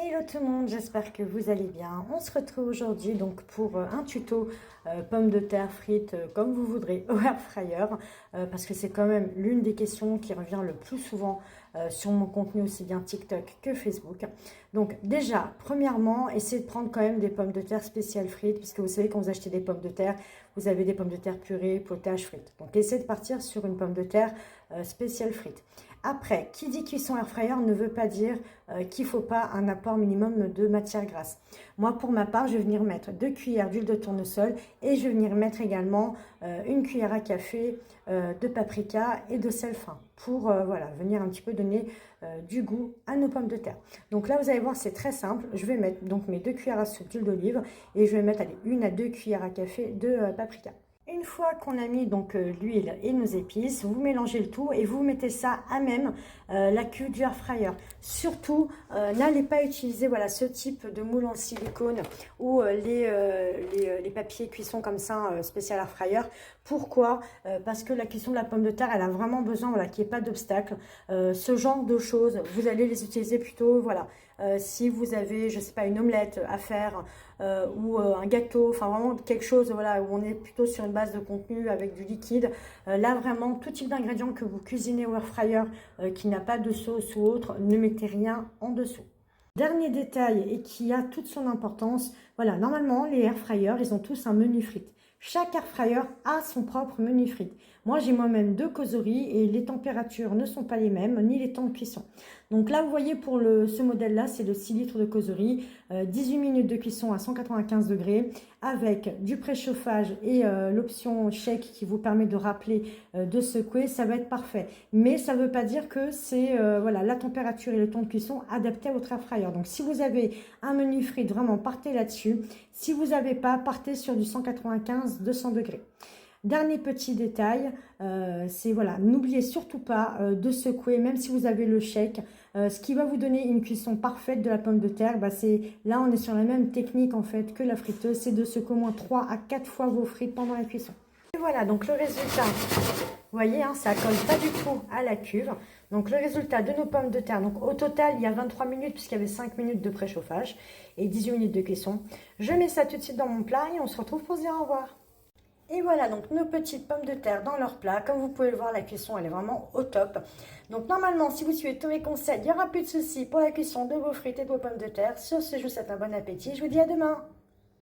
Hello tout le monde, j'espère que vous allez bien. On se retrouve aujourd'hui donc pour un tuto pommes de terre frites comme vous voudrez au air fryer parce que c'est quand même l'une des questions qui revient le plus souvent sur mon contenu aussi bien TikTok que Facebook. Donc déjà, premièrement, essayez de prendre quand même des pommes de terre spéciales frites puisque vous savez quand vous achetez des pommes de terre, vous avez des pommes de terre purées, potage, frites. Donc essayez de partir sur une pomme de terre spéciale frites. Après, qui dit cuisson air fryer ne veut pas dire qu'il ne faut pas un apport minimum de matière grasse. Moi, pour ma part, je vais venir mettre 2 cuillères d'huile de tournesol et je vais venir mettre également une cuillère à café de paprika et de sel fin pour voilà, venir un petit peu donner du goût à nos pommes de terre. Donc là, vous allez voir, c'est très simple. Je vais mettre donc mes 2 cuillères à soupe d'huile d'olive et je vais mettre 1 à 2 cuillères à café de paprika. Une fois qu'on a mis donc l'huile et nos épices, vous mélangez le tout et vous mettez ça à même la cuve du air fryer. Surtout, n'allez pas utiliser voilà, ce type de moule en silicone ou les papiers cuisson comme ça spécial air fryer. Pourquoi? Parce que la cuisson de la pomme de terre, elle a vraiment besoin voilà, qu'il n'y ait pas d'obstacle. Ce genre de choses, vous allez les utiliser plutôt, voilà, si vous avez, je sais pas, une omelette à faire ou un gâteau, enfin vraiment quelque chose voilà, où on est plutôt sur une base de contenu avec du liquide. Là vraiment, tout type d'ingrédients que vous cuisinez au air fryer qui n'a pas de sauce ou autre, ne mettez rien en dessous. Dernier détail et qui a toute son importance, voilà, normalement les air fryers, ils ont tous un menu frites. Chaque air fryer a son propre menu frites. Moi, j'ai moi-même 2 causeries et les températures ne sont pas les mêmes, ni les temps de cuisson. Donc là, vous voyez, pour ce modèle-là, c'est le 6 litres de causerie, 18 minutes de cuisson à 195 degrés, avec du préchauffage et l'option shake qui vous permet de rappeler de secouer, ça va être parfait. Mais ça ne veut pas dire que c'est voilà, la température et le temps de cuisson adaptés à votre air fryer. Donc si vous avez un menu frites, vraiment partez là-dessus. Si vous n'avez pas, partez sur du 195-200 degrés. Dernier petit détail, c'est voilà, n'oubliez surtout pas de secouer, même si vous avez le shake. Ce qui va vous donner une cuisson parfaite de la pomme de terre, bah là on est sur la même technique en fait que la friteuse, c'est de secouer au moins 3 à 4 fois vos frites pendant la cuisson. Et voilà, donc le résultat, vous voyez, hein, ça colle pas du tout à la cuve. Donc le résultat de nos pommes de terre, donc au total il y a 23 minutes puisqu'il y avait 5 minutes de préchauffage et 18 minutes de cuisson. Je mets ça tout de suite dans mon plat et on se retrouve pour se dire au revoir. Et voilà donc nos petites pommes de terre dans leur plat. Comme vous pouvez le voir, la cuisson elle est vraiment au top. Donc normalement, si vous suivez tous mes conseils, il n'y aura plus de soucis pour la cuisson de vos frites et de vos pommes de terre. Sur ce, je vous souhaite un bon appétit. Je vous dis à demain.